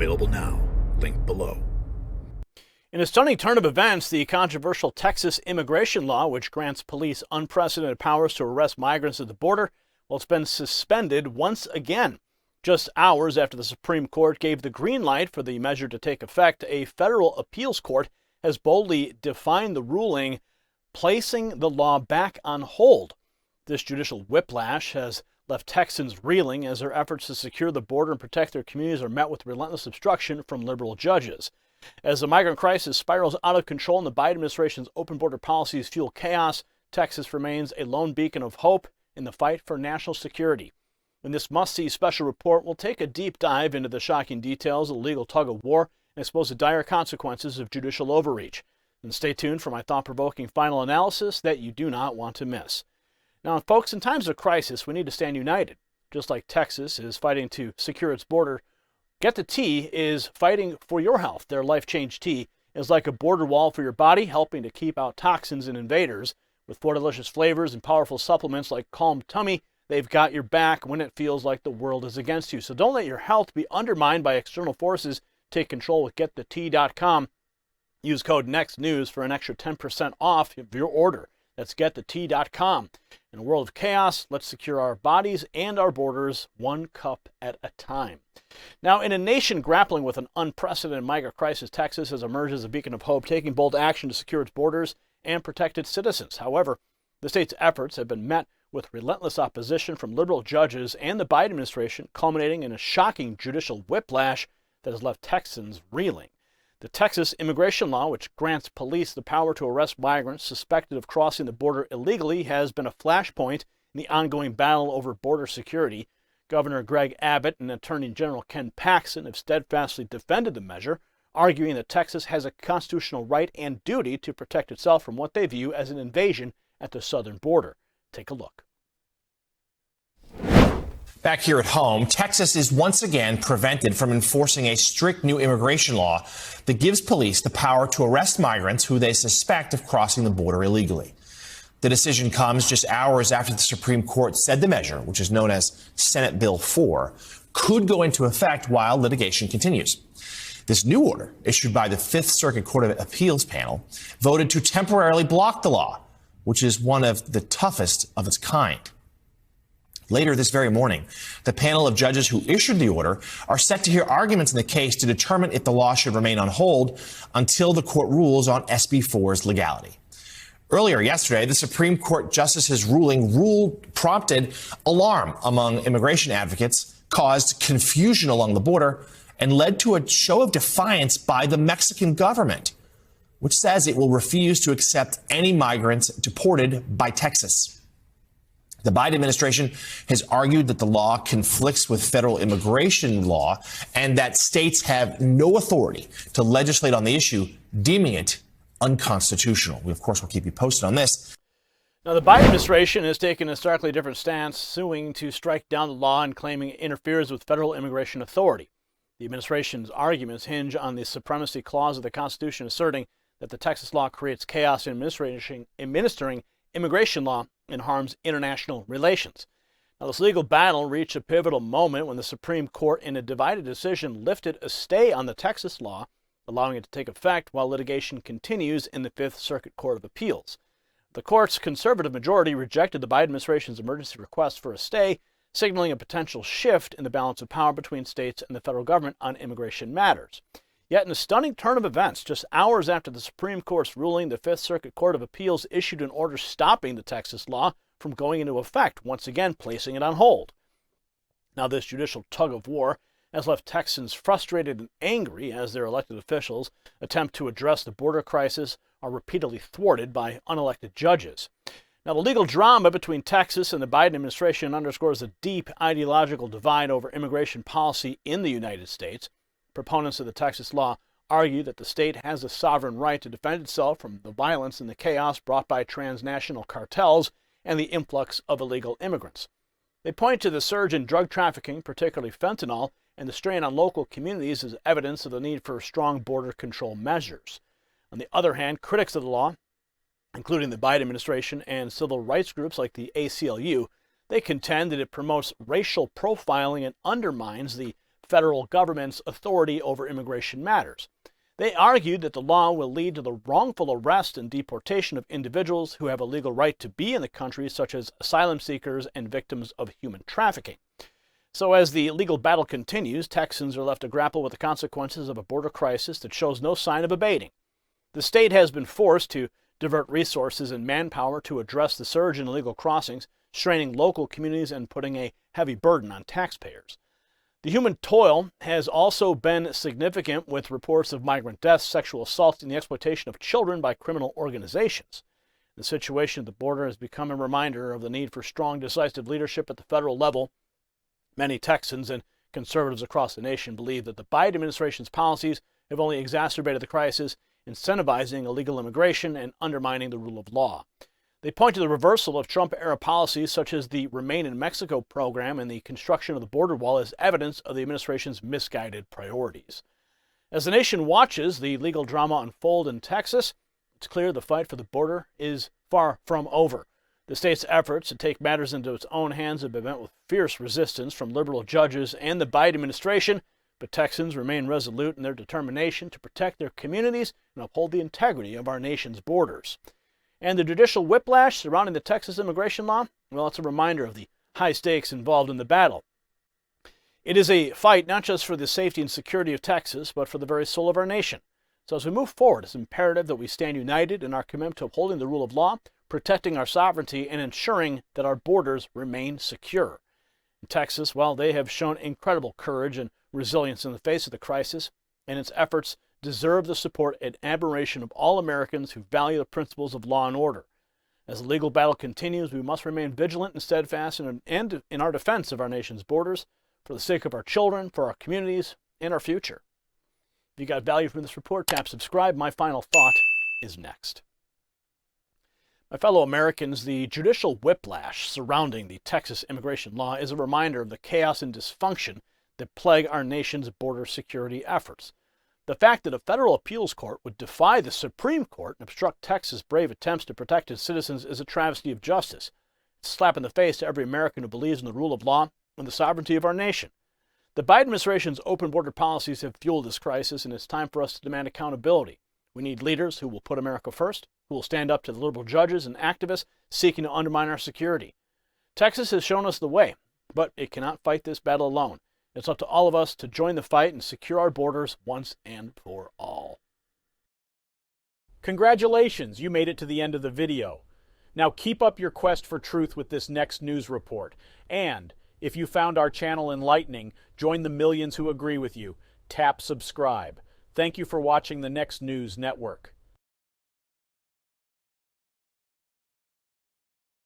Available now. Link below. In a stunning turn of events, the controversial Texas immigration law, which grants police unprecedented powers to arrest migrants at the border, well, it's been suspended once again. Just hours after the Supreme Court gave the green light for the measure to take effect, a federal appeals court has boldly defined the ruling, placing the law back on hold. This judicial whiplash has left Texans reeling as their efforts to secure the border and protect their communities are met with relentless obstruction from liberal judges. As the migrant crisis spirals out of control and the Biden administration's open border policies fuel chaos, Texas remains a lone beacon of hope in the fight for national security. In this must-see special report, we'll take a deep dive into the shocking details of the legal tug-of-war and expose the dire consequences of judicial overreach. And stay tuned for my thought-provoking final analysis that you do not want to miss. Now, folks, in times of crisis, we need to stand united. Just like Texas is fighting to secure its border, Get the Tea is fighting for your health. Their Life Change Tea is like a border wall for your body, helping to keep out toxins and invaders. With 4 delicious flavors and powerful supplements like Calm Tummy, they've got your back when it feels like the world is against you. So don't let your health be undermined by external forces. Take control with getthetea.com. Use code NEXTNEWS for an extra 10% off of your order. That's getthetea.com. In a world of chaos, let's secure our bodies and our borders one cup at a time. Now, in a nation grappling with an unprecedented migrant crisis, Texas has emerged as a beacon of hope, taking bold action to secure its borders and protect its citizens. However, the state's efforts have been met with relentless opposition from liberal judges and the Biden administration, culminating in a shocking judicial whiplash that has left Texans reeling. The Texas immigration law, which grants police the power to arrest migrants suspected of crossing the border illegally, has been a flashpoint in the ongoing battle over border security. Governor Greg Abbott and Attorney General Ken Paxton have steadfastly defended the measure, arguing that Texas has a constitutional right and duty to protect itself from what they view as an invasion at the southern border. Take a look. Back here at home, Texas is once again prevented from enforcing a strict new immigration law that gives police the power to arrest migrants who they suspect of crossing the border illegally. The decision comes just hours after the Supreme Court said the measure, which is known as Senate Bill 4, could go into effect while litigation continues. This new order, issued by the Fifth Circuit Court of Appeals panel, voted to temporarily block the law, which is one of the toughest of its kind. Later this very morning, the panel of judges who issued the order are set to hear arguments in the case to determine if the law should remain on hold until the court rules on SB 4's legality. Earlier yesterday, the Supreme Court justice's ruling prompted alarm among immigration advocates, caused confusion along the border, and led to a show of defiance by the Mexican government, which says it will refuse to accept any migrants deported by Texas. The Biden administration has argued that the law conflicts with federal immigration law and that states have no authority to legislate on the issue, deeming it unconstitutional. We, of course, will keep you posted on this. Now, the Biden administration has taken a starkly different stance, suing to strike down the law and claiming it interferes with federal immigration authority. The administration's arguments hinge on the supremacy clause of the Constitution, asserting that the Texas law creates chaos in administering immigration law and harms international relations. Now, this legal battle reached a pivotal moment when the Supreme Court, in a divided decision, lifted a stay on the Texas law, allowing it to take effect while litigation continues in the Fifth Circuit Court of Appeals. The court's conservative majority rejected the Biden administration's emergency request for a stay, signaling a potential shift in the balance of power between states and the federal government on immigration matters. Yet, in a stunning turn of events, just hours after the Supreme Court's ruling, the Fifth Circuit Court of Appeals issued an order stopping the Texas law from going into effect, once again placing it on hold. Now, this judicial tug-of-war has left Texans frustrated and angry as their elected officials attempt to address the border crisis are repeatedly thwarted by unelected judges. Now, the legal drama between Texas and the Biden administration underscores a deep ideological divide over immigration policy in the United States. Proponents of the Texas law argue that the state has a sovereign right to defend itself from the violence and the chaos brought by transnational cartels and the influx of illegal immigrants. They point to the surge in drug trafficking, particularly fentanyl, and the strain on local communities as evidence of the need for strong border control measures. On the other hand, critics of the law, including the Biden administration and civil rights groups like the ACLU, they contend that it promotes racial profiling and undermines the federal government's authority over immigration matters. They argued that the law will lead to the wrongful arrest and deportation of individuals who have a legal right to be in the country, such as asylum seekers and victims of human trafficking. So as the legal battle continues, Texans are left to grapple with the consequences of a border crisis that shows no sign of abating. The state has been forced to divert resources and manpower to address the surge in illegal crossings, straining local communities and putting a heavy burden on taxpayers. The human toil has also been significant, with reports of migrant deaths, sexual assault, and the exploitation of children by criminal organizations. The situation at the border has become a reminder of the need for strong, decisive leadership at the federal level. Many Texans and conservatives across the nation believe that the Biden administration's policies have only exacerbated the crisis, incentivizing illegal immigration and undermining the rule of law. They point to the reversal of Trump-era policies such as the Remain in Mexico program and the construction of the border wall as evidence of the administration's misguided priorities. As the nation watches the legal drama unfold in Texas, it's clear the fight for the border is far from over. The state's efforts to take matters into its own hands have been met with fierce resistance from liberal judges and the Biden administration, but Texans remain resolute in their determination to protect their communities and uphold the integrity of our nation's borders. And the judicial whiplash surrounding the Texas immigration law, well, it's a reminder of the high stakes involved in the battle. It is a fight not just for the safety and security of Texas, but for the very soul of our nation. So as we move forward, it's imperative that we stand united in our commitment to upholding the rule of law, protecting our sovereignty, and ensuring that our borders remain secure. In Texas, well, they have shown incredible courage and resilience in the face of the crisis, and its efforts deserve the support and admiration of all Americans who value the principles of law and order. As the legal battle continues, we must remain vigilant and steadfast in our defense of our nation's borders, for the sake of our children, for our communities, and our future. If you got value from this report, tap subscribe. My final thought is next. My fellow Americans, the judicial whiplash surrounding the Texas immigration law is a reminder of the chaos and dysfunction that plague our nation's border security efforts. The fact that a federal appeals court would defy the Supreme Court and obstruct Texas' brave attempts to protect its citizens is a travesty of justice. It's a slap in the face to every American who believes in the rule of law and the sovereignty of our nation. The Biden administration's open border policies have fueled this crisis, and it's time for us to demand accountability. We need leaders who will put America first, who will stand up to the liberal judges and activists seeking to undermine our security. Texas has shown us the way, but it cannot fight this battle alone. It's up to all of us to join the fight and secure our borders once and for all. Congratulations, you made it to the end of the video. Now keep up your quest for truth with this next news report. And if you found our channel enlightening, join the millions who agree with you. Tap subscribe. Thank you for watching the Next News Network.